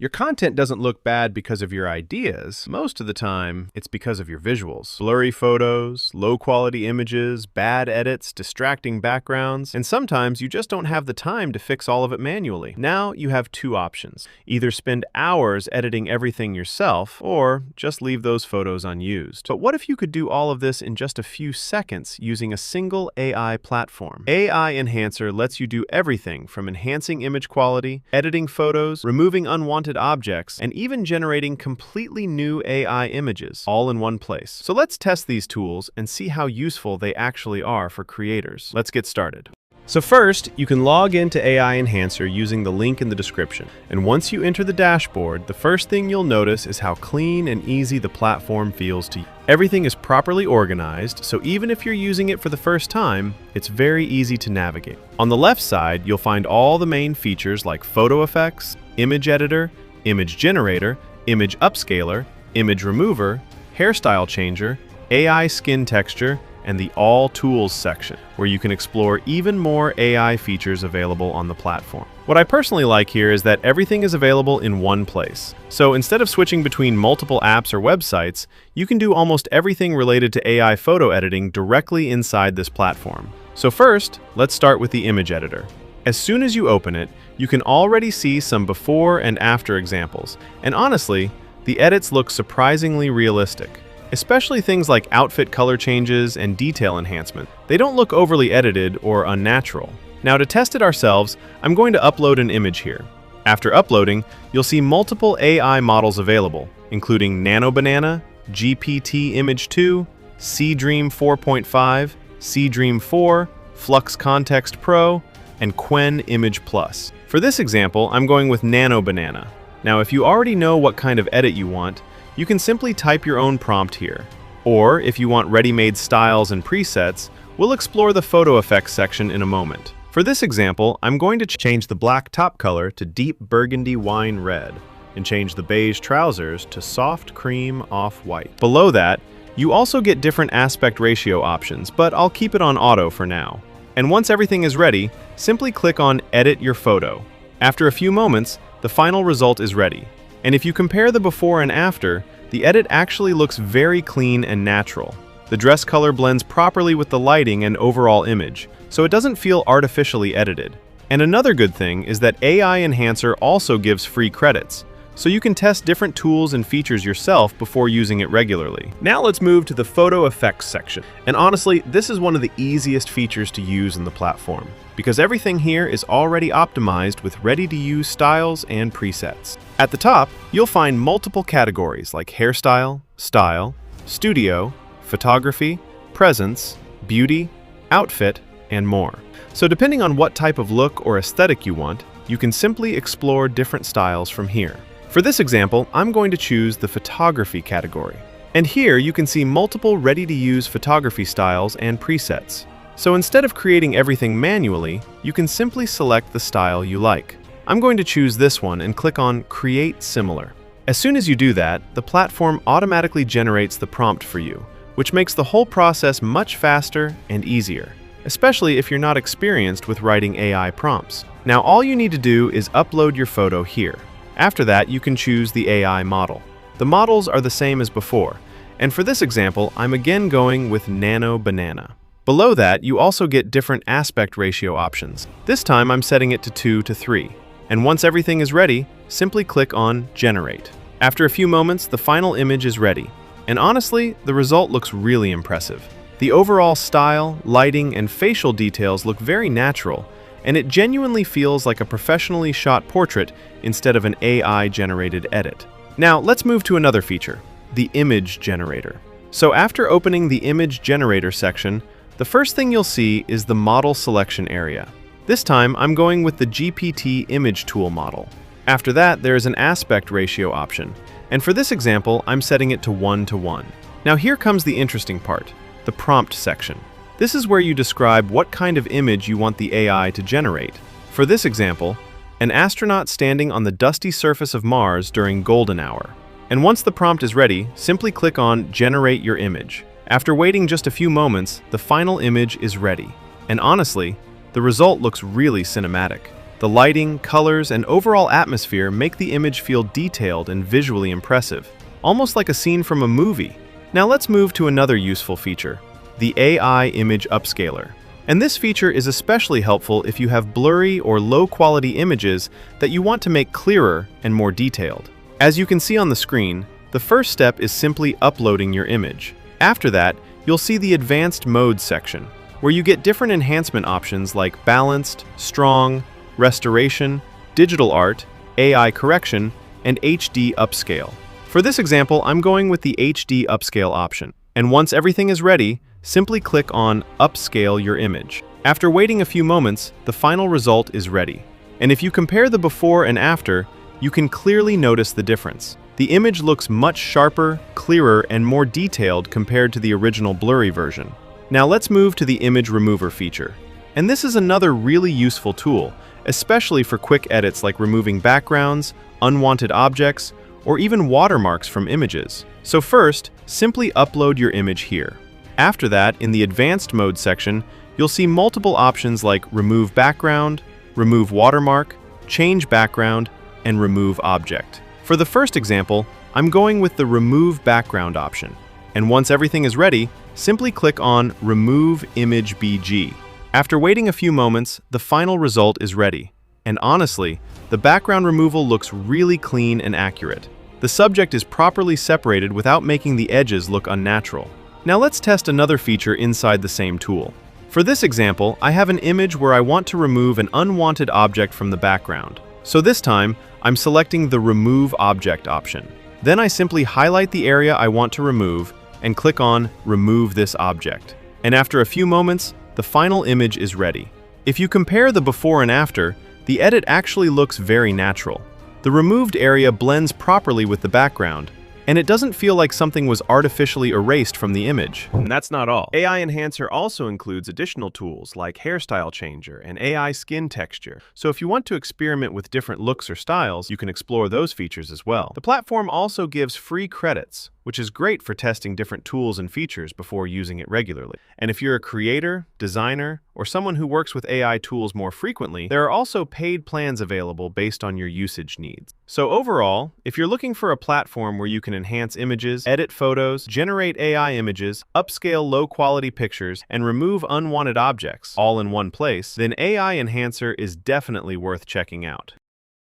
Your content doesn't look bad because of your ideas. Most of the time, it's because of your visuals. Blurry photos, low-quality images, bad edits, distracting backgrounds, and sometimes you just don't have the time to fix all of it manually. Now you have two options. Either spend hours editing everything yourself, or just leave those photos unused. But what if you could do all of this in just a few seconds using a single AI platform? AIEnhancer lets you do everything from enhancing image quality, editing photos, removing unwanted objects, and even generating completely new AI images, all in one place. So let's test these tools and see how useful they actually are for creators. Let's get started. So first, you can log into AIEnhancer using the link in the description. And once you enter the dashboard, the first thing you'll notice is how clean and easy the platform feels to use. Everything is properly organized, so even if you're using it for the first time, it's very easy to navigate. On the left side, you'll find all the main features like photo effects, image editor, image generator, image upscaler, image remover, hairstyle changer, AI skin texture, and the All Tools section, where you can explore even more AI features available on the platform. What I personally like here is that everything is available in one place. So instead of switching between multiple apps or websites, you can do almost everything related to AI photo editing directly inside this platform. So first, let's start with the image editor. As soon as you open it, you can already see some before and after examples, and honestly, the edits look surprisingly realistic. Especially things like outfit color changes and detail enhancement. They don't look overly edited or unnatural. Now to test it ourselves, I'm going to upload an image here. After uploading, you'll see multiple AI models available, including Nano Banana, GPT Image 2, Seedream 4.5, Seedream 4, Flux Context Pro, and Qwen Image Plus. For this example, I'm going with Nano Banana. Now if you already know what kind of edit you want, you can simply type your own prompt here. Or if you want ready-made styles and presets, we'll explore the photo effects section in a moment. For this example, I'm going to change the black top color to deep burgundy wine red and change the beige trousers to soft cream off-white. Below that, you also get different aspect ratio options, but I'll keep it on auto for now. And once everything is ready, simply click on Edit Your Photo. After a few moments, the final result is ready. And if you compare the before and after, the edit actually looks very clean and natural. The dress color blends properly with the lighting and overall image, so it doesn't feel artificially edited. And another good thing is that AIEnhancer also gives free credits, so you can test different tools and features yourself before using it regularly. Now let's move to the photo effects section. And honestly, this is one of the easiest features to use in the platform, because everything here is already optimized with ready-to-use styles and presets. At the top, you'll find multiple categories like hairstyle, style, studio, photography, presence, beauty, outfit, and more. So depending on what type of look or aesthetic you want, you can simply explore different styles from here. For this example, I'm going to choose the photography category. And here you can see multiple ready-to-use photography styles and presets. So instead of creating everything manually, you can simply select the style you like. I'm going to choose this one and click on Create Similar. As soon as you do that, the platform automatically generates the prompt for you, which makes the whole process much faster and easier, especially if you're not experienced with writing AI prompts. Now all you need to do is upload your photo here. After that, you can choose the AI model. The models are the same as before, and for this example, I'm again going with Nano Banana. Below that, you also get different aspect ratio options. This time I'm setting it to 2:3. And once everything is ready, simply click on Generate. After a few moments, the final image is ready. And honestly, the result looks really impressive. The overall style, lighting, and facial details look very natural, and it genuinely feels like a professionally shot portrait instead of an AI-generated edit. Now, let's move to another feature, the Image Generator. So after opening the Image Generator section, the first thing you'll see is the Model Selection area. This time, I'm going with the GPT Image Tool model. After that, there is an aspect ratio option, and for this example, I'm setting it to 1:1. Now here comes the interesting part, the prompt section. This is where you describe what kind of image you want the AI to generate. For this example, an astronaut standing on the dusty surface of Mars during golden hour. And once the prompt is ready, simply click on Generate Your Image. After waiting just a few moments, the final image is ready. And honestly, the result looks really cinematic. The lighting, colors, and overall atmosphere make the image feel detailed and visually impressive, almost like a scene from a movie. Now let's move to another useful feature, the AI Image Upscaler. And this feature is especially helpful if you have blurry or low-quality images that you want to make clearer and more detailed. As you can see on the screen, the first step is simply uploading your image. After that, you'll see the Advanced Modes section, where you get different enhancement options like Balanced, Strong, Restoration, Digital Art, AI Correction, and HD Upscale. For this example, I'm going with the HD Upscale option. And once everything is ready, simply click on Upscale your image. After waiting a few moments, the final result is ready. And if you compare the before and after, you can clearly notice the difference. The image looks much sharper, clearer, and more detailed compared to the original blurry version. Now let's move to the Image Remover feature. And this is another really useful tool, especially for quick edits like removing backgrounds, unwanted objects, or even watermarks from images. So first, simply upload your image here. After that, in the Advanced Mode section, you'll see multiple options like Remove Background, Remove Watermark, Change Background, and Remove Object. For the first example, I'm going with the Remove Background option. And once everything is ready, simply click on Remove Image BG. After waiting a few moments, the final result is ready. And honestly, the background removal looks really clean and accurate. The subject is properly separated without making the edges look unnatural. Now let's test another feature inside the same tool. For this example, I have an image where I want to remove an unwanted object from the background. So this time, I'm selecting the Remove Object option. Then I simply highlight the area I want to remove and click on Remove this object. And after a few moments, the final image is ready. If you compare the before and after, the edit actually looks very natural. The removed area blends properly with the background, and it doesn't feel like something was artificially erased from the image. And that's not all. AIEnhancer also includes additional tools like Hairstyle Changer and AI Skin Texture. So if you want to experiment with different looks or styles, you can explore those features as well. The platform also gives free credits, which is great for testing different tools and features before using it regularly. And if you're a creator, designer, or someone who works with AI tools more frequently, there are also paid plans available based on your usage needs. So overall, if you're looking for a platform where you can enhance images, edit photos, generate AI images, upscale low-quality pictures, and remove unwanted objects all in one place, then AIEnhancer is definitely worth checking out.